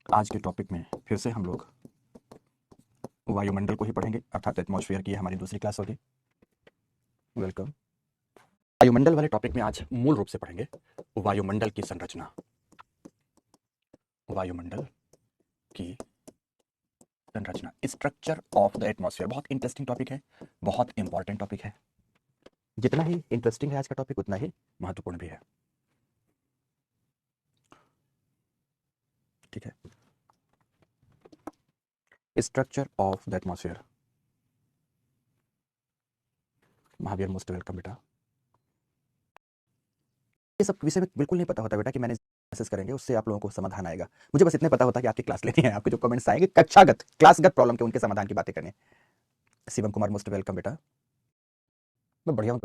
आज के टॉपिक में फिर से हम लोग वायुमंडल को ही पढ़ेंगे, अर्थात एटमॉस्फेयर की हमारी दूसरी क्लास होगी। वेलकम। वायुमंडल वाले टॉपिक में आज मूल रूप से पढ़ेंगे वायुमंडल की संरचना। वायुमंडल की संरचना, स्ट्रक्चर ऑफ द एटमॉस्फेयर। बहुत इंटरेस्टिंग टॉपिक है, बहुत इंपॉर्टेंट टॉपिक है। जितना ही इंटरेस्टिंग है आज का टॉपिक, उतना ही महत्वपूर्ण भी है। ठीक है, structure of the atmosphere. Mahavir most welcome बेटा। ये सब विषय में बिल्कुल नहीं पता होता बेटा कि मैंने मैसेज करेंगे उससे आप लोगों को समाधान आएगा। मुझे बस इतने पता होता है कि आपकी क्लास लेनी है, आपके जो कमेंट्स आएंगे कक्षागत क्लासगत प्रॉब्लम के, उनके समाधान की बातें करनी। शिवम कुमार मोस्ट वेलकम बेटा। मैं बढ़िया हूँ।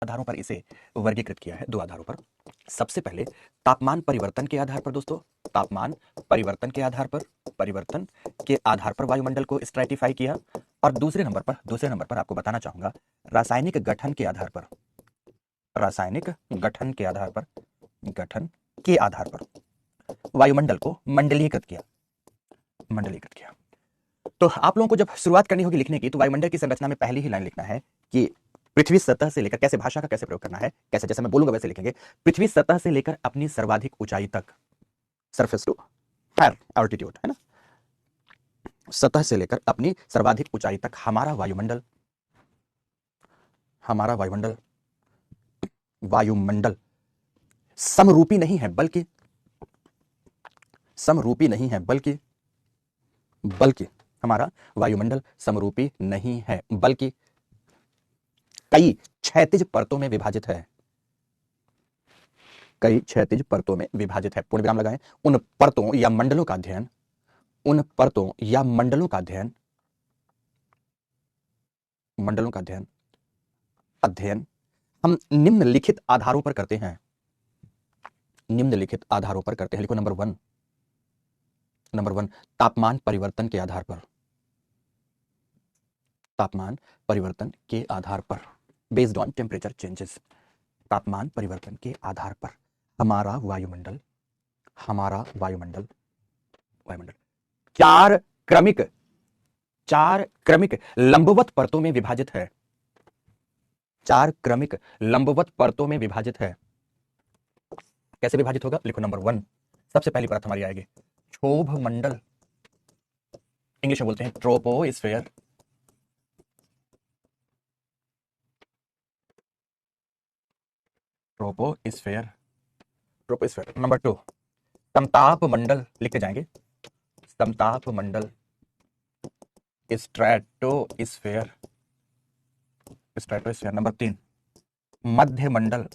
आधारों पर इसे वर्गीकृत किया है, दो आधारों पर। सबसे पहले तापमान परिवर्तन के आधार पर दोस्तों, तापमान परिवर्तन के आधार पर वायुमंडल को स्ट्रैटिफाई किया। और दूसरे नंबर पर आपको बताना चाहूंगा रासायनिक गठन के आधार पर, गठन के आधार पर वायुमंडल को मंडलीकृत किया। तो आप लोगों को जब शुरुआत करनी होगी लिखने की, तो वायुमंडल की संरचना में पहली ही लाइन लिखना है कि पृथ्वी सतह से लेकर, कैसे भाषा का कैसे प्रयोग करना है, कैसे जैसे मैं बोलूंगा वैसे लिखेंगे। पृथ्वी सतह से लेकर अपनी सर्वाधिक ऊंचाई तक, सरफेस टू हायर ऑल्टीट्यूड, है ना, सतह से लेकर अपनी सर्वाधिक ऊंचाई तक हमारा वायुमंडल समरूपी नहीं है, बल्कि हमारा वायुमंडल समरूपी नहीं है, बल्कि कई क्षैतिज परतों में विभाजित है। पूर्ण विराम लगाएं। उन परतों या मंडलों का अध्ययन हम निम्नलिखित आधारों पर करते हैं। लिखो नंबर वन, तापमान परिवर्तन के आधार पर, बेस्ड ऑन टेम्परेचर चेंजेस। तापमान परिवर्तन के आधार पर हमारा वायुमंडल चार क्रमिक लंबवत परतों में विभाजित है। कैसे विभाजित होगा? लिखो नंबर 1, सबसे पहली परत हमारी आएगी क्षोभ मंडल, इंग्लिश में बोलते हैं ट्रोपोस्फेयर। नंबर 2 समताप मंडल, लिखते जाएंगे समताप मंडल, स्ट्रेटोस्फेयर। नंबर 3 मध्य मंडल,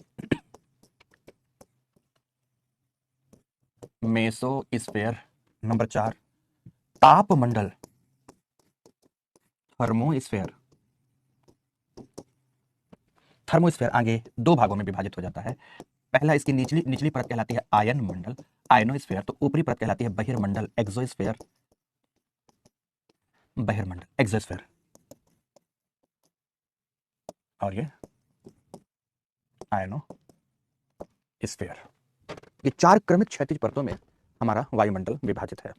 मेसोस्फेयर। नंबर 4 ताप मंडल, थर्मोस्फेयर। आगे दो भागों में विभाजित हो जाता है। पहला, इसकी निचली परत कहलाती है आयन मंडल, आयनोस्फेयर। तो ऊपरी परत कहलाती है बहिर्मंडल, एक्सोस्फेयर। और ये आयनोस्फेयर। ये चार क्रमिक क्षैतिज परतों में हमारा वायुमंडल विभाजित है।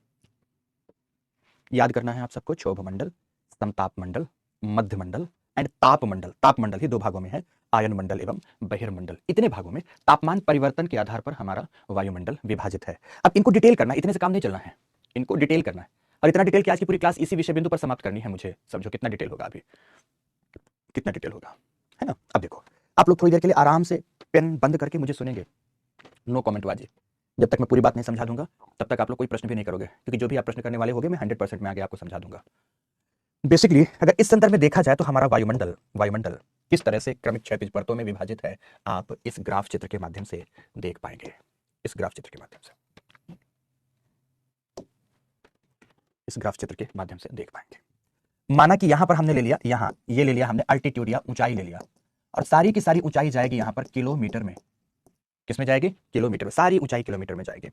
याद करना है आप सबको, क्षोभ मंडल, समताप मंडल, मध्य मंडल एंड ताप मंडल ही दो भागों में है, आयन मंडल एवं बहिर्मंडल। इतने भागों में तापमान परिवर्तन के आधार पर हमारा वायुमंडल विभाजित है। अब इनको डिटेल करना, इतने से काम नहीं चलना है, इनको डिटेल करना है। और इतना डिटेल कि आज की पूरी क्लास इसी विषय बिंदु पर समाप्त करनी है मुझे। समझो कितना डिटेल होगा, अभी कितना डिटेल होगा, है ना। अब देखो, आप लोग थोड़ी देर के लिए आराम से पेन बंद करके मुझे सुनेंगे, नो कमेंट बाजी। जब तक मैं पूरी बात नहीं समझा दूंगा तब तक आप लोग कोई प्रश्न भी नहीं करोगे, क्योंकि जो भी आप प्रश्न करने वाले होंगे मैं 100% में आगे आपको समझा दूंगा। बेसिकली अगर इस संदर्भ में देखा जाए तो हमारा वायुमंडल किस तरह से क्रमिक क्षैतिज परतों में विभाजित है, आप इस ग्राफ चित्र के माध्यम से देख पाएंगे। इस ग्राफ चित्र के माध्यम से देख पाएंगे। माना कि यहां पर हमने ले लिया, ये ले लिया हमने अल्टीट्यूड या ऊंचाई ले लिया, और सारी की सारी ऊंचाई जाएगी यहां पर किलोमीटर में। किसमें जाएगी? किलोमीटर में। सारी ऊंचाई किलोमीटर में जाएगी।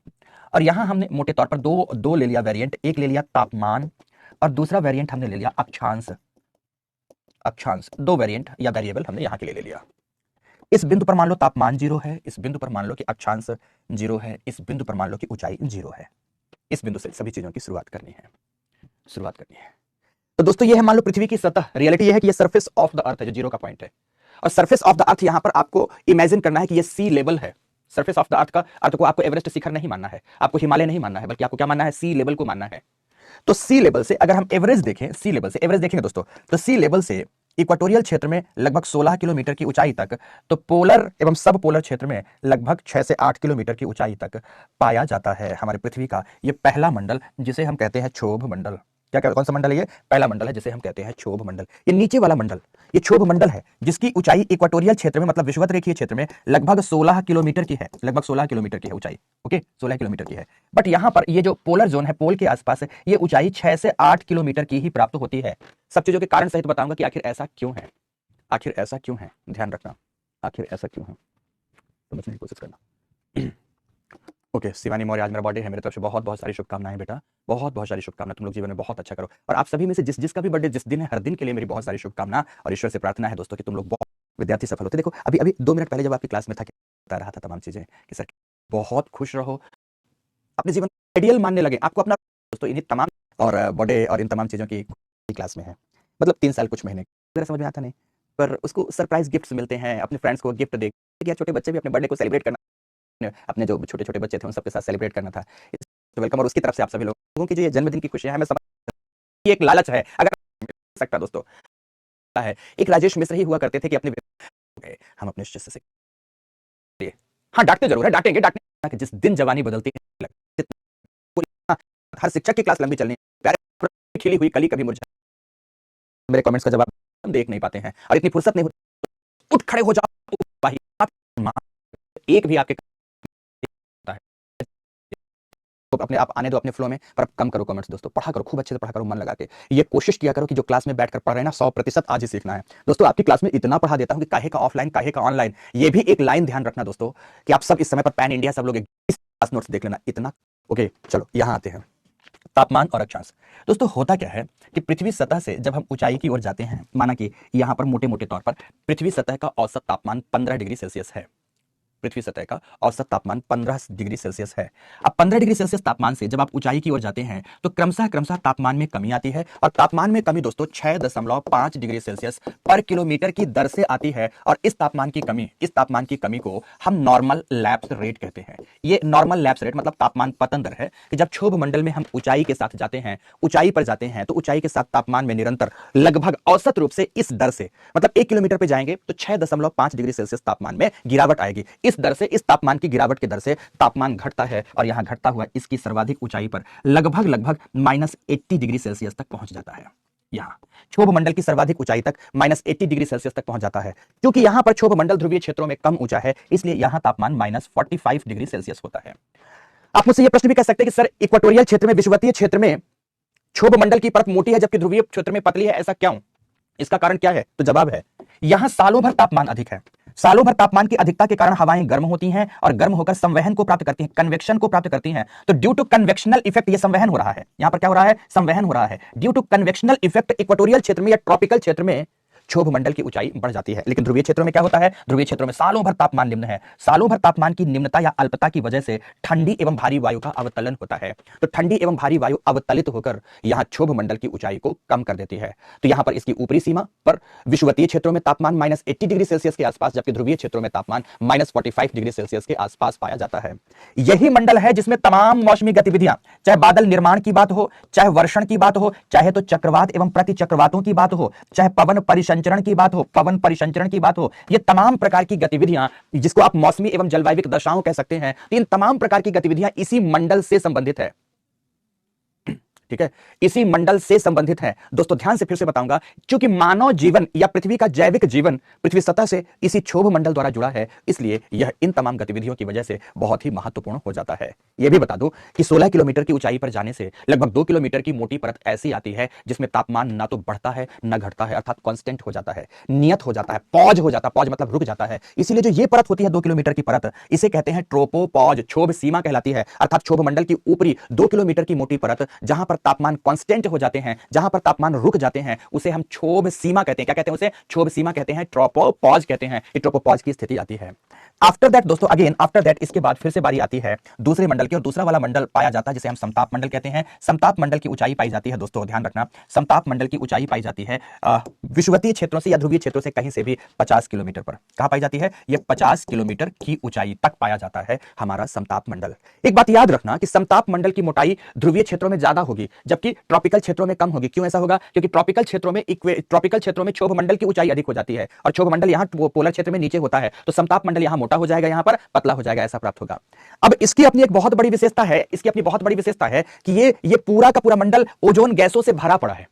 और यहां हमने मोटे तौर पर दो ले लिया वेरिएंट, एक ले लिया तापमान और दूसरा वेरिएंट हमने ले लिया अक्षांश। दो वेरिएंट या वेरिएबल हमने यहां के लिए ले लिया। इस बिंदु पर मान लो तापमान 0 है, इस बिंदु पर मान लो कि अक्षांश 0 है, इस बिंदु पर मान लो कि ऊंचाई 0 है। इस बिंदु से सभी चीजों की शुरुआत करनी है। तो दोस्तों ये है मान लो पृथ्वी की सतह। रियलिटी ये है कि ये सरफेस ऑफ द अर्थ है, जो 0 का पॉइंट है। और सरफेस ऑफ द अर्थ यहां पर आपको इमेजिन करना है कि ये सी लेवल है। सरफेस ऑफ द अर्थ का अर्थ को आपको एवरेस्ट शिखर नहीं मानना है, आपको हिमालय नहीं मानना है, बल्कि आपको क्या मानना है? सी लेवल को मानना है। तो सी लेवल से अगर हम एवरेज देखें, सी लेवल से एवरेज देखेंगे दोस्तों, तो सी लेवल से इक्वाटोरियल क्षेत्र में लगभग 16 किलोमीटर की ऊंचाई तक, तो पोलर एवं सब पोलर क्षेत्र में लगभग 6 से 8 किलोमीटर की ऊंचाई तक पाया जाता है हमारे पृथ्वी का ये पहला मंडल, जिसे हम कहते हैं क्षोभ मंडल। क्या कौन सा मंडल है? ये पहला मंडल है जिसे हम कहते हैं क्षोभ मंडल। ये नीचे वाला मंडल ये क्षोभ मंडल है, जिसकी ऊंचाई इक्वाटोरियल क्षेत्र में मतलब विषुवत रेखीय क्षेत्र में लगभग 16 किलोमीटर की है। लगभग 16 किलोमीटर की है ऊंचाई। ओके, 16 किलोमीटर की है। बट यहां पर ये जो पोलर जोन है, पोल के आसपास, ये ऊंचाई 6 से 8 किलोमीटर की ही प्राप्त होती है। सब चीजों के कारण सहित बताऊंगा कि आखिर ऐसा क्यों है। आखिर ऐसा क्यों है, ध्यान रखना, आखिर ऐसा क्यों है, समझने की कोशिश करना। ओके, शिवानी मौर्य, आज मेरा बर्थडे है, मेरी तरफ से बहुत बहुत सारी शुभकामनाएं बेटा, बहुत बहुत सारी शुभकामनाएं। तुम लोग जीवन में बहुत अच्छा करो, और आप सभी में से जिसका भी बर्थडे जिस दिन है, हर दिन के लिए मेरी बहुत सारी शुभकामना, और ईश्वर से प्रार्थना है दोस्तों कि तुम लोग बहुत विद्यार्थी सफल होते। देखो अभी अभी 2 मिनट पहले जब आपकी क्लास में था, बता रहा था तमाम चीजें कि सर बहुत खुश रहो, अपने जीवन आइडियल मानने लगे आपको अपना दोस्तों इन्हीं तमाम और बर्थडे और इन तमाम चीजों की क्लास में है। मतलब 3 साल कुछ महीने मेरा समझ में आता नहीं, पर उसको सरप्राइज गिफ्ट्स मिलते हैं, अपने फ्रेंड्स को गिफ्ट दे या छोटे बच्चे भी अपने बर्थडे को सेलिब्रेट करना, अपने जो छोटे छोटे बच्चे थे उन सबके साथ सेलिब्रेट करना था। तो वेलकम, और उसकी तरफ से आप सभी लोगों की जो ये जन्मदिन की खुशियां हैं, मैं समझ, ये एक लालच है अगर सकता दोस्तों है। एक राजेश मिश्र ही हुआ करते थे कि अपने हम अपने शिष्य से, हाँ डांटते जरूर है, डांटेंगे कि जिस दिन जवानी बदलती है, हर शिक्षक की क्लास लंबी चलनी, प्यारे खिली हुई कली कभी मुरझा। मेरे कमेंट्स का जवाब हम देख नहीं पाते हैं, और इतनी फुर्सत नहीं होती, उठ खड़े हो जाओ, एक भी आपके अपने आप आने दो अपने फ्लो में, पर कम करो कमेंट्स दोस्तों, पढ़ा करो, खूब अच्छे से पढ़ा करो, मन लगा के। ये कोशिश किया करो कि जो क्लास में बैठकर पढ़ रहे हैं ना, 100% आज ही सीखना है दोस्तों। आपकी क्लास में इतना पढ़ा देता हूं कि काहे का ऑफलाइन काहे का ऑनलाइन। ये भी एक लाइन ध्यान रखना दोस्तों कि आप सब इस समय पर पैन इंडिया सब लोग क्लास नोट्स देख लेना इतना। ओके चलो यहां आते हैं, तापमान और अक्षांश। दोस्तों होता क्या है कि पृथ्वी सतह से जब हम ऊंचाई की ओर जाते हैं, माना कि यहां पर मोटे मोटे तौर पर पृथ्वी सतह का औसत तापमान 15 डिग्री सेल्सियस है। पृथ्वी सतह का औसत तापमान 15 डिग्री सेल्सियस है। अब 15 डिग्री सेल्सियस तापमान से जब आप ऊंचाई की ओर जाते हैं तो क्रमशः तापमान में कमी आती है, और तापमान में कमी दोस्तों 6.5 डिग्री सेल्सियस पर किलोमीटर की दर से आती है। और इस तापमान की कमी को हम नॉर्मल लैप्स रेट कहते हैं। ये नॉर्मल लैप्स रेट मतलब तापमान पतन दर है कि जब क्षोभ मंडल में हम ऊंचाई के साथ जाते हैं, ऊंचाई पर जाते हैं, तो ऊंचाई के साथ तापमान में निरंतर लगभग औसत रूप से इस दर से, मतलब 1 किलोमीटर पे जाएंगे तो 6.5 डिग्री सेल्सियस तापमान में गिरावट आएगी। इस दर से, इस तापमान की गिरावट की दर से तापमान घटता है, और यहां घटता हुआ इसकी सर्वाधिक ऊंचाई पर लगभग -80 डिग्री सेल्सियस तक पहुंच जाता है। यहां क्षोभ मंडल की सर्वाधिक ऊंचाई तक -80 डिग्री सेल्सियस तक पहुंच जाता है। क्योंकि यहां पर क्षोभ मंडल ध्रुवीय क्षेत्रों में कम ऊंचा है, इसलिए यहां तापमान -45 डिग्री सेल्सियस होता है। आप मुझसे यह प्रश्न भी कह सकते हैं कि सर इक्वाटोरियल क्षेत्र में, विषुवतीय क्षेत्र में क्षोभ मंडल की परत मोटी है जबकि ध्रुवीय क्षेत्र में पतली है, ऐसा क्यों? इसका कारण क्या है? तो जवाब है, यहां सालों भर तापमान अधिक है। सालों भर तापमान की अधिकता के कारण हवाएं गर्म होती हैं, और गर्म होकर संवहन को प्राप्त करती हैं, कन्वेक्शन को प्राप्त करती हैं। तो ड्यू टू कन्वेक्शनल इफेक्ट ये संवहन हो रहा है। यहां पर क्या हो रहा है? संवहन हो रहा है। Due to convectional effect equatorial क्षेत्र में या ट्रॉपिकल क्षेत्र में क्षोभ मंडल की ऊंचाई बढ़ जाती है। लेकिन ध्रुवीय क्षेत्रों में क्या होता है? ध्रुवीय क्षेत्रों में सालों भर तापमान निम्न है। सालों भर तापमान की निम्नता या अल्पता की वजह से ठंडी एवं भारी वायु का अवतलन होता है। तो ठंडी एवं भारी वायु अवतलित होकर यहां क्षोभ मंडल की ऊंचाई को कम कर देती है। तो यहां पर इसकी ऊपरी सीमा पर विषुवतीय क्षेत्रों में तापमान -80 डिग्री सेल्सियस के आसपास, जबकि ध्रुवीय क्षेत्रों में तापमान -45 डिग्री सेल्सियस के आसपास पाया जाता है। यही मंडल है जिसमें तमाम मौसमी गतिविधियां, चाहे बादल निर्माण की बात हो, चाहे वर्षण की बात हो, चाहे तो चक्रवात एवं प्रति चक्रवातों की बात हो, चाहे पवन परिसंचरण की बात हो, पवन परिसंचरण की बात हो, ये तमाम प्रकार की गतिविधियां, जिसको आप मौसमी एवं जलवायु दशाओं कह सकते हैं, इन तमाम प्रकार की गतिविधियां इसी मंडल से संबंधित है। ठीक है, इसी मंडल से संबंधित है। दोस्तों ध्यान से फिर से बताऊंगा, क्योंकि मानव जीवन या पृथ्वी का जैविक जीवन पृथ्वी सतह से इसी क्षोभ मंडल द्वारा जुड़ा है, इसलिए यह इन तमाम गतिविधियों की वजह से बहुत ही महत्वपूर्ण हो जाता है। यह भी बता दूं कि 16 किलोमीटर की ऊंचाई पर जाने से लगभग 2 किलोमीटर की मोटी परत ऐसी आती है जिसमें तापमान ना तो बढ़ता है ना घटता है, अर्थात कांस्टेंट हो जाता है, नियत हो जाता है, पॉज हो जाता है, पॉज मतलब रुक जाता है। इसीलिए जो ये परत होती है 2 किलोमीटर की परत, इसे कहते हैं ट्रोपोपॉज, क्षोभ सीमा कहलाती है। अर्थात क्षोभ मंडल की ऊपरी 2 किलोमीटर की मोटी परत, जहां पर तापमान कांस्टेंट हो जाते हैं, जहां पर तापमान रुक जाते हैं, उसे हम क्षोभ सीमा कहते हैं। क्या कहते हैं उसे? क्षोभ सीमा कहते हैं, ट्रोपोपॉज कहते हैं। ये ट्रोपोपॉज की स्थिति आती है। आफ्टर दैट दोस्तों, अगेन आफ्टर दैट, इसके बाद फिर से बारी आती है दूसरे मंडल की, और दूसरा वाला मंडल पाया जाता है जिसे हम समताप मंडल कहते हैं। समताप मंडल की ऊंचाई पाई जाती है दोस्तों, ध्यान रखना, समताप मंडल की ऊंचाई पाई जाती है विषुवतीय क्षेत्रों से या ध्रुवीय क्षेत्रों से कहीं से भी 50 किलोमीटर पर। कहां पाई जाती है? ये 50 किलोमीटर की ऊंचाई तक पाया जाता है हमारा समताप मंडल। एक बात याद रखना कि समताप मंडल की मोटाई ध्रुवीय क्षेत्रों में ज्यादा होगी, जबकि ट्रॉपिकल क्षेत्रों में कम होगी। क्यों ऐसा होगा? क्योंकि ट्रॉपिकल क्षेत्रों में क्षोभ मंडल की ऊंचाई अधिक हो जाती है, और क्षोभ मंडल यहां पोलर क्षेत्र में नीचे होता है, तो समताप मंडल यहां मोटा हो जाएगा, यहां पर पतला हो जाएगा, ऐसा प्राप्त होगा। अब इसकी अपनी एक बहुत बड़ी विशेषता है, इसकी अपनी बहुत बड़ी विशेषता है कि ये पूरा का पूरा मंडल ओजोन गैसों से भरा पड़ा है।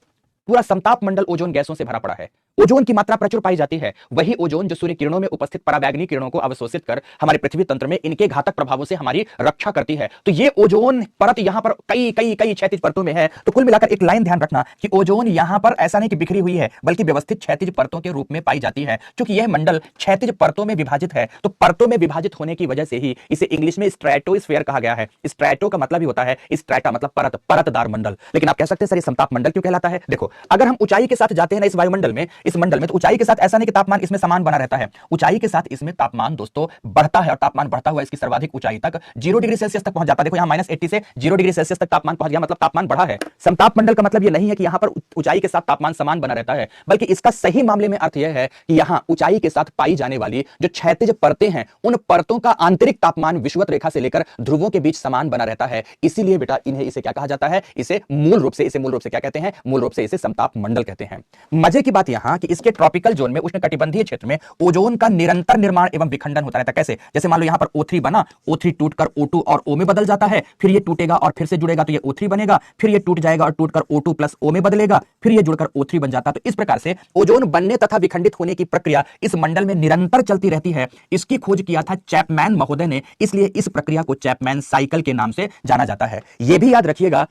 पूरा समताप मंडल ओजोन गैसों से भरा पड़ा है। ओजोन की मात्रा प्रचुर पाई जाती है, वही ओजोन जो सूर्य किरणों में उपस्थित पराबैंगनी किरणों को अवशोषित कर हमारे पृथ्वी तंत्र में इनके घातक प्रभावों से हमारी रक्षा करती है। तो ये ओजोन परत यहां पर कई कई कई क्षैतिज परतों में है। तो कुल मिलाकर एक लाइन ध्यान रखना कि ओजोन यहां पर ऐसा नहीं कि बिखरी हुई है, बल्कि व्यवस्थित क्षैतिज परतों के रूप में पाई जाती है। क्योंकि यह मंडल क्षैतिज परतों में विभाजित है, तो परतों में विभाजित होने की वजह से ही इसे इंग्लिश में स्ट्रेटोस्फीयर कहा गया है। स्ट्रेटो का मतलब ही होता है स्ट्रेटा, मतलब परत, परतदार मंडल। लेकिन आप कह सकते हैं सर ये समताप मंडल क्यों कहलाता है? देखो, अगर हम ऊंचाई के साथ जाते हैं ना इस वायुमंडल में, इस मंडल में, तो ऊंचाई के साथ ऐसा नहीं कि तापमान इसमें समान बना रहता है। ऊंचाई के साथ इसमें तापमान दोस्तों बढ़ता है, और तापमान बढ़ता हुआ इसकी सर्वाधिक ऊंचाई तक 0 डिग्री सेल्सियस तक पहुंच जाता है। देखो यहां -80 से 0 डिग्री सेल्सियस तक तापमान पहुंच गया, मतलब तापमान बढ़ा है। समताप मंडल का मतलब यह नहीं है कि यहां पर ऊंचाई के साथ तापमान समान बना रहता है, बल्कि इसका सही मामले में अर्थ यह है कि यहां ऊंचाई के साथ पाई जाने वाली जो क्षैतिज परतें हैं, उन परतों का आंतरिक तापमान विषुवत रेखा से लेकर ध्रुवों के बीच समान बना रहता है। इसीलिए बेटा इसे क्या कहा जाता है? इसे मूल रूप से क्या कहते हैं? मूल रूप से इसे समताप मंडल कहते हैं। मजे की बात यहां कि इसके ट्रॉपिकल जोन में, उष्णकटिबंधीय क्षेत्र में ओजोन का निरंतर निर्माण एवं विखंडन होता रहता है। कैसे? जैसे मान लो यहां पर O3 बना, O3 टूटकर O2 और O में बदल जाता है, फिर ये टूटेगा और फिर से जुड़ेगा तो ये O3 बनेगा, फिर ये टूट जाएगा और टूटकर O2 प्लस O में बदलेगा, फिर ये जुड़कर O3 बन जाता है। तो इस प्रकार से ओजोन बनने तथा विखंडित होने की प्रक्रिया इस मंडल में निरंतर चलती रहती है। इसकी खोज किया था चैपमैन महोदय ने, इसलिए इस प्रक्रिया को चैपमैन साइकिल के नाम से जाना जाता है। यह भी याद रखिएगा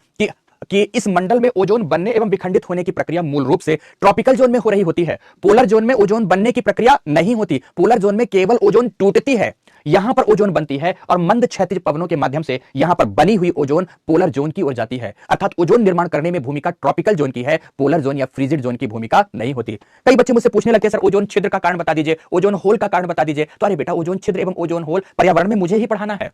कि इस मंडल में ओजोन बनने एवं विखंडित होने की प्रक्रिया मूल रूप से ट्रॉपिकल जोन में हो रही होती है। पोलर जोन में ओजोन बनने की प्रक्रिया नहीं होती। पोलर जोन में केवल ओजोन टूटती है, यहां पर ओजोन बनती है, और मंद क्षैतिज पवनों के माध्यम से यहां पर बनी हुई ओजोन पोलर जोन की ओर जाती है। अर्थात ओजोन निर्माण करने में भूमिका ट्रॉपिकल जोन की है, पोलर जोन या फ्रीजिड जोन की भूमिका नहीं होती। कई बच्चे मुझसे पूछने लगते हैं सर ओजोन छिद्र का कारण बता दीजिए, ओजोन होल का कारण बता दीजिए। तो अरे बेटा, ओजोन छिद्र एवं ओजोन होल पर्यावरण में मुझे ही पढ़ाना है।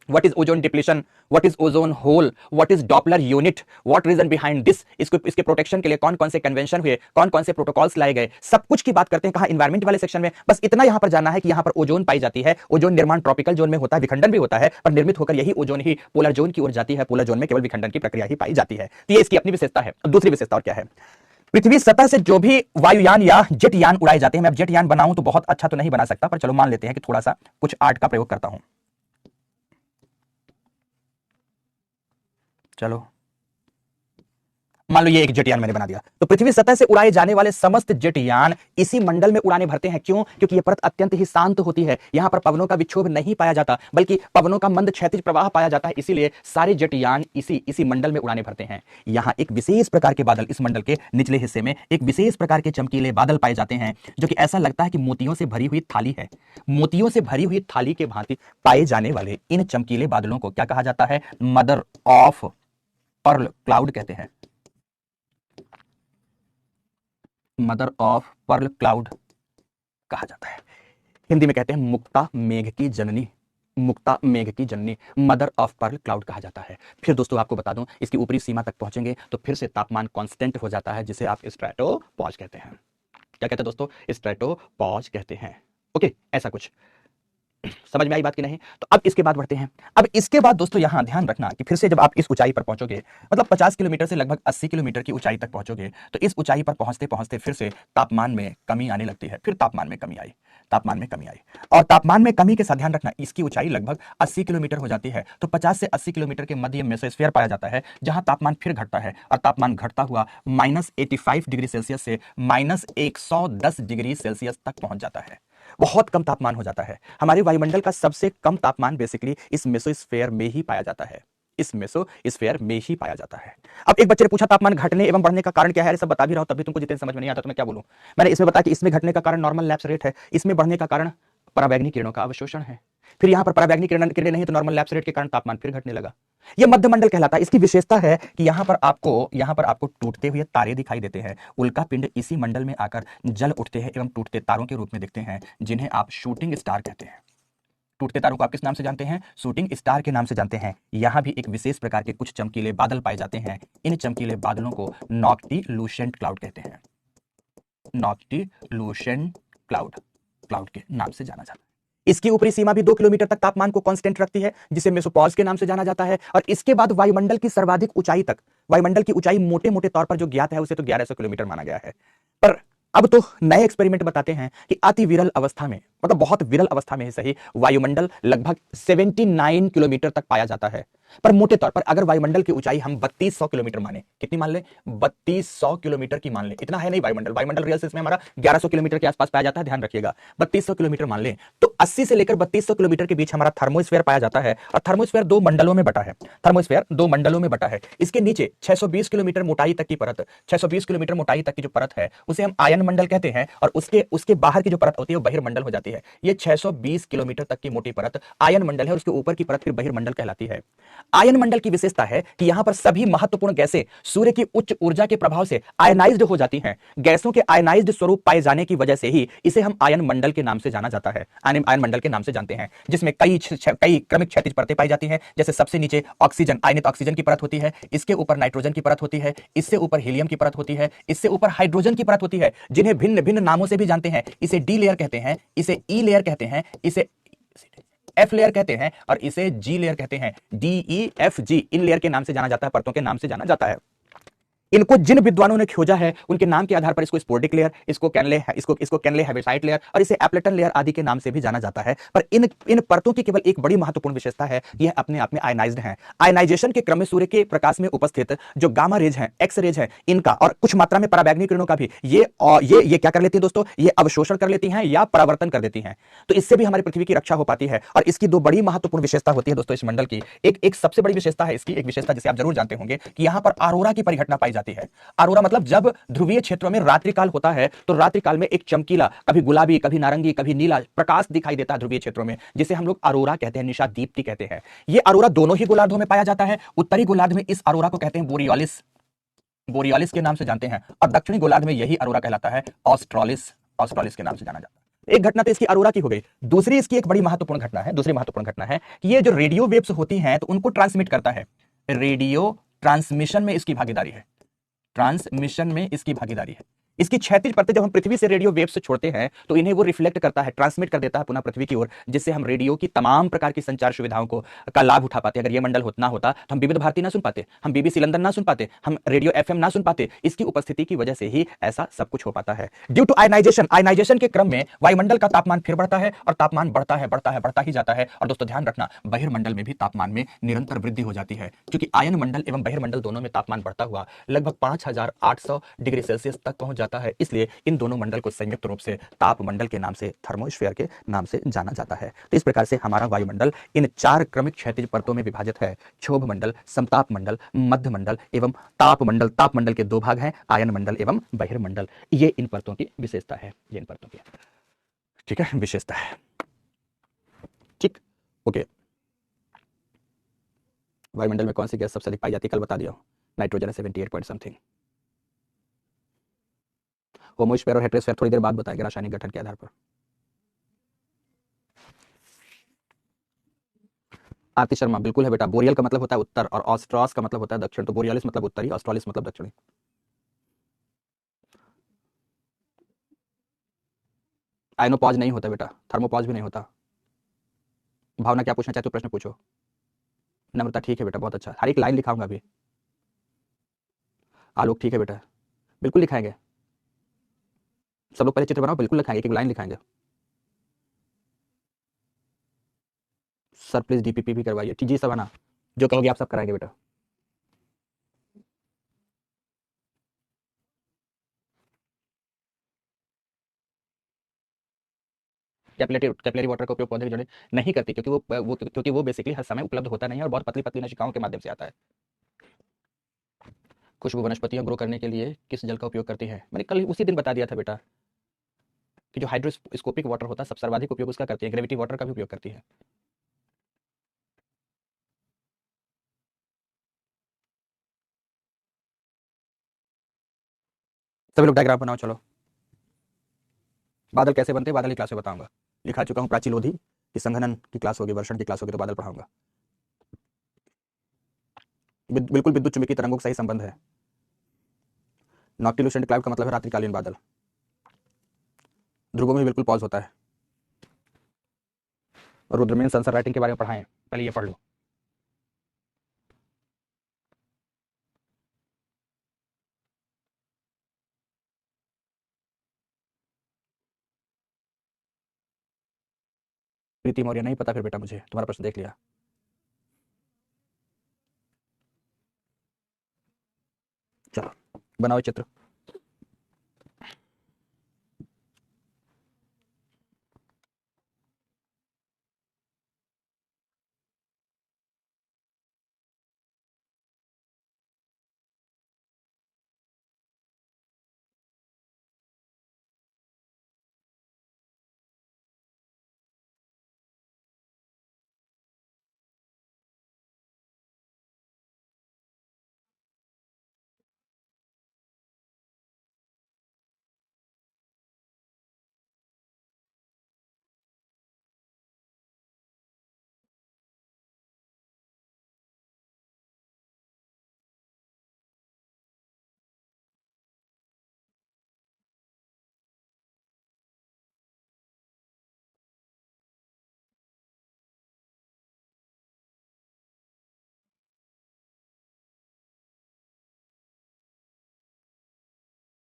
What is ozone depletion? What is ozone hole? What is Doppler unit? What reason behind this? इसके प्रोटेक्शन के लिए कौन कौन से कन्वेंशन हुए, कौन कौन से प्रोटोकॉल्स लाए गए, सब कुछ की बात करते हैं कहा इन्वायरमेंट वाले सेक्शन में। बस इतना यहां पर जानना है कि यहां पर ओजोन पाई जाती है। ओजोन निर्माण ट्रॉपिकल जोन में होता है, विखंडन भी होता है, पर निर्मित होकर यही ओजोन ही पोलर जोन की ओर जाती है। पोलर जोन में केवल विखंडन की प्रक्रिया ही पाई जाती है। तो ये इसकी अपनी विशेषता है। दूसरी विशेषता और क्या है? पृथ्वी सतह से जो भी वायुयान या जेट यान उड़ाए जाते हैं, मैं अब जेट यान बनाऊं तो बहुत अच्छा तो नहीं बना सकता, पर चलो मान लेते हैं कि थोड़ा सा कुछ आर्ट का प्रयोग करता हूं। चलो मान लो ये एक जेटयान मैंने बना दिया, तो पृथ्वी सतह से उड़ाए जाने वाले समस्त जेटयान इसी मंडल में उड़ाने भरते हैं। क्यों? क्योंकि यह परत अत्यंत ही शांत होती है, यहां पर पवनों का विक्षोभ नहीं पाया जाता, बल्कि पवनों का मंद क्षैतिज प्रवाह पाया जाता है। इसीलिए सारे जेटयान इसी मंडल में उड़ाने भरते हैं। यहां एक विशेष प्रकार के बादल, इस मंडल के निचले हिस्से में एक विशेष प्रकार के चमकीले बादल पाए जाते हैं, जो कि ऐसा लगता है कि मोतियों से भरी हुई थाली है। मोतियों से भरी हुई थाली के भांति पाए जाने वाले इन चमकीले बादलों को क्या कहा जाता है? मदर ऑफ पर्ल क्लाउड कहते हैं। मदर ऑफ पर्ल क्लाउड कहा जाता है। हिंदी में कहते हैं मुक्ता मेघ की जननी, मुक्ता मेघ की जननी, मदर ऑफ पर्ल क्लाउड कहा जाता है। फिर दोस्तों आपको बता दूं, इसकी ऊपरी सीमा तक पहुंचेंगे तो फिर से तापमान कांस्टेंट हो जाता है, जिसे आप स्ट्रेटोपॉज कहते हैं। क्या कहते हैं दोस्तों? स्ट्रेटोपॉज कहते हैं। ओके, ऐसा कुछ समझ में आई बात की नहीं? तो अब इसके बाद बढ़ते हैं। अब इसके बाद दोस्तों यहां ध्यान रखना कि फिर से जब आप इस ऊंचाई पर पहुंचोगे, मतलब 50 किलोमीटर से लगभग 80 किलोमीटर की ऊंचाई तक पहुंचोगे, तो इस ऊंचाई पर पहुंचते पहुंचते फिर से तापमान में कमी आने लगती है। फिर तापमान में कमी आई, और तापमान में कमी के साथ ध्यान रखना इसकी ऊंचाई लगभग 80 किलोमीटर हो जाती है। तो 50 से 80 किलोमीटर के मध्य मेसोस्फीयर पाया जाता है, जहां तापमान फिर घटता है, और तापमान घटता हुआ -85 डिग्री सेल्सियस से -110 डिग्री सेल्सियस तक पहुंच जाता है। बहुत कम तापमान हो जाता है। हमारे वायुमंडल का सबसे कम तापमान बेसिकली इस मेसोस्फीयर में ही पाया जाता है, इस मेसोस्फीयर में ही पाया जाता है। अब एक बच्चे ने पूछा तापमान घटने एवं बढ़ने का कारण क्या है? सब बता भी रहा हूं, तब भी तुमको जितने समझ में नहीं आता तो मैं क्या बोलूं। मैंने इसमें बताया कि इसमें घटने का कारण नॉर्मल लैप्स रेट है, इसमें बढ़ने का कारण पराबैंगनी किरणों का अवशोषण है। फिर यहां पर पराबैंगनी किरणें नहीं तो नॉर्मल लैप्स रेट के कारण तापमान फिर घटने लगा। यह मध्य मंडल कहलाता है। इसकी विशेषता है कि यहां पर आपको टूटते हुए तारे दिखाई देते हैं। उल्का पिंड इसी मंडल में आकर जल उठते हैं एवं टूटते तारों के रूप में दिखते हैं, जिन्हें आप शूटिंग स्टार कहते हैं। टूटते तारों को आप किस नाम से जानते हैं? शूटिंग स्टार के नाम से जानते हैं। यहां भी एक विशेष प्रकार के कुछ चमकीले बादल पाए जाते हैं। इन चमकीले बादलों को नॉक्टिलूसेंट क्लाउड कहते हैं। नॉक्टिलूसेंट क्लाउड के नाम से जाना जाता है। इसकी ऊपरी सीमा भी 2 किलोमीटर तक तापमान को कांस्टेंट रखती है, जिसे मेसोपॉज के नाम से जाना जाता है। और इसके बाद वायुमंडल की सर्वाधिक ऊंचाई तक, वायुमंडल की ऊंचाई मोटे मोटे तौर पर जो ज्ञात है उसे तो 1100 किलोमीटर माना गया है। पर अब तो नए एक्सपेरिमेंट बताते हैं कि अति विरल अवस्था में, मतलब बहुत विरल अवस्था में ही सही, वायुमंडल लगभग 79 किलोमीटर तक पाया जाता है। पर मोटे तौर पर अगर वायुमंडल की ऊंचाई हम 3200 किलोमीटर माने, कितनी मान ले? 3200 किलोमीटर की मान ले। इतना है नहीं वायुमंडल, वायुमंडल रियल सेंस में हमारा 1100 किलोमीटर के आसपास पाया जाता है, ध्यान रखिएगा। 3200 किलोमीटर मान ले तो 80 से लेकर 3200 किलोमीटर के बीच हमारा थर्मोस्फेयर पाया जाता है। और थर्मोस्फेयर 2 मंडलों में बटा है। थर्मोस्फेयर 2 मंडलों में बटा है। इसके नीचे 620 किलोमीटर मोटाई तक की परत, 620 किलोमीटर मोटाई तक की जो परत है उसे हम आयन मंडल कहते हैं। और उसके बाहर की जो परत होती है वो बहिर्मंडल हो जाती है। ये 620 किलोमीटर तक की मोटी परत आयन मंडल है और उसके ऊपर की परत फिर बहिर्मंडल कहलाती है। आयन मंडल की विशेषता है कि यहां पर सभी महत्वपूर्ण गैसें सूर्य की उच्च ऊर्जा के प्रभाव से आयनाइज्ड हो जाती हैं। गैसों के आयनाइज्ड स्वरूप पाए जाने की वजह से ही इसे हम आयन मंडल के नाम से जाना जाता है, आयन मंडल के नाम से जानते हैं, जिसमें कई क्रमिक क्षैतिज परतें पाई जाती हैं। जैसे सबसे नीचे ऑक्सीजन, आयनित ऑक्सीजन की परत होती है, इसके ऊपर नाइट्रोजन की परत होती है, इससे ऊपर हीलियम की परत होती है, इससे ऊपर हाइड्रोजन की परत होती है, जिन्हें भिन्न भिन्न नामों से भी जानते हैं। इसे डी लेयर कहते हैं, इसे ई लेयर कहते हैं, इसे एफ लेयर कहते हैं और इसे जी लेयर कहते हैं। DEFG इन लेयर के नाम से जाना जाता है, परतों के नाम से जाना जाता है। इनको जिन विद्वानों ने खोजा है उनके नाम के आधार पर इसको स्पोर्डिक लेयर, इसको कैनले हेविसाइट लेयर और इसे एप्लेटन लेयर आदि के नाम से भी जाना जाता है। पर इन परतों की केवल एक बड़ी महत्वपूर्ण विशेषता है, यह अपने आप में आयनाइज्ड हैं। आयनाइजेशन के क्रम में सूर्य के प्रकाश में उपस्थित जो गामा रेज हैं, एक्स रेज हैं, इनका और कुछ मात्रा में पराबैंगनी किरणों का भी ये क्या कर लेती है दोस्तों? ये अवशोषण कर लेती हैं या परावर्तन कर देती हैं। तो इससे भी हमारी पृथ्वी की रक्षा हो पाती है। और इसकी 2 बड़ी महत्वपूर्ण विशेषता होती है दोस्तों इस मंडल की। एक सबसे बड़ी विशेषता है इसकी, एक विशेषता जिसे आप जरूर जानते होंगे कि यहां पर अरोरा की परिघटना पाई जाती है। अरोरा मतलब जब ध्रुवीय क्षेत्रों में रात्रिकाल होता है तो रात्रिकाल में एक चमकीला, कभी गुलाबी, कभी नारंगी, कभी नीला प्रकाश दिखाई देता है ध्रुवीय क्षेत्रों में, जिसे हम लोग अरोरा कहते हैं, निशा दीप्ति कहते हैं। ये अरोरा दोनों ही गोलार्धों में पाया जाता है। उत्तरी गोलार्ध में इस अरोरा को कहते हैं बोरियोलिस, बोरियोलिस के नाम से जानते हैं। और दक्षिणी गोलार्ध में यही अरोरा कहलाता है ऑस्ट्रालिस, ऑस्ट्रालिस के नाम से जाना जाता है। एक घटना तो इसकी अरोरा की हो गई। दूसरी इसकी एक बड़ी महत्वपूर्ण घटना है, दूसरी महत्वपूर्ण घटना है कि ये जो रेडियो वेव्स होती हैं तो उनको ट्रांसमिट करता है। रेडियो ट्रांसमिशन में इसकी भागीदारी है, ट्रांसमिशन में इसकी भागीदारी है। इसकी क्षैतिज परतें जब हम पृथ्वी से रेडियो वेव से छोड़ते हैं तो इन्हें वो रिफ्लेक्ट करता है, ट्रांसमिट कर देता है पुनः पृथ्वी की ओर, जिससे हम रेडियो की तमाम प्रकार की संचार सुविधाओं को का लाभ उठा पाते। अगर ये मंडल ना होता तो हम विविध भारती ना सुन पाते, हम BBC लंदन ना सुन पाते, हम रेडियो FM ना सुन पाते। इसकी उपस्थिति की वजह से ही ऐसा सब कुछ हो पाता है। ड्यू टू आयनाइजेशन, आयनाइजेशन के क्रम में वायुमंडल का तापमान फिर बढ़ता है और तापमान बढ़ता ही जाता है। और दोस्तों ध्यान रखना, बहिर्मंडल में भी तापमान में निरंतर वृद्धि हो जाती है, क्योंकि आयन मंडल एवं बहिर्मंडल दोनों में तापमान बढ़ता हुआ लगभग 5800 डिग्री सेल्सियस तक पहुंच जाता है। इसलिए इन दोनों मंडल को संयुक्त रूप से ताप मंडल के नाम से, थर्मोस्फीयर के नाम से जाना जाता है। तो इस प्रकार से हमारा वायुमंडल इन 4 क्रमिक क्षैतिज परतों में विभाजित है: क्षोभ मंडल, समताप मंडल, मध्य मंडल एवं ताप मंडल। ताप मंडल के 2 भाग हैं, आयन मंडल एवं बहिर्मंडल। ये इन परतों की विशेषता है, ये इन परतों की, ठीक है, विशेषता है। ठीक, ओके। वायुमंडल में कौन सी गैस सबसे अधिक पाई जाती है कल बता दिया, नाइट्रोजन है 78 पॉइंट समथिंग। होमोस्फीयर और हेटेरोस्फीयर थोड़ी देर बाद बताएंगे रासायनिक गठन के आधार पर। आरती शर्मा, बिल्कुल है बेटा। बोरियल का मतलब होता है उत्तर और ऑस्ट्रॉस का मतलब होता है दक्षिण, तो बोरियलिस मतलब उत्तरी, ऑस्ट्रालिस मतलब दक्षिणी। आयनोपॉज नहीं होता बेटा, थर्मोपॉज भी नहीं होता। भावना क्या पूछना चाहते हो, प्रश्न पूछो। नम्रता, ठीक है बेटा, बहुत अच्छा। हर एक लाइन लिखाऊंगा अभी। आलोक, ठीक है बेटा, बिल्कुल लिखाएंगे। सब लोग पहले चित्र बनाओ, बिल्कुल लिखाएंगे, एक लाइन लिखाएंगे। सर प्लीज DPP भी करवाइए। जी सवाना, जो कहोगे आप सब कराएंगे बेटा। कैपिलरी वाटर का उपयोग पौधे की जड़ें नहीं करती, क्योंकि वो बेसिकली हर समय उपलब्ध होता नहीं है और बहुत पतली पतली नशिकाओं के माध्यम से आता है। खुशबू वनस्पतियां ग्रो करने के लिए किस जल का उपयोग करती है? मैंने कल उसी दिन बता दिया था बेटा कि जो हाइड्रोस्कोपिक वाटर होता है सब सर्वाधिक उपयोग उसका करती है, ग्रेविटी वाटर का भी उपयोग करती है। सभी लोग डायग्राम बनाओ चलो। बादल कैसे बनते हैं बादल की क्लास में बताऊंगा, लिखा चुका हूँ। प्राची लोधी की संघनन की क्लास होगी, वर्षण की क्लास होगी, तो बादल पढ़ाऊंगा। बिल्कुल विद्युत चुंबकीय तरंगों का सही संबंध है। नॉक्टिलुसेंट क्लाउड का मतलब है रात्रिकालीन बादल। ध्रुवों में बिल्कुल पॉज होता है। और रुद्रमेन सेंसर राइटिंग के बारे में पढ़ाएं, पहले ये पढ़ लो। प्रीति मौर्य नहीं पता फिर बेटा, मुझे तुम्हारा प्रश्न देख लिया। चलो बनाओ चित्र।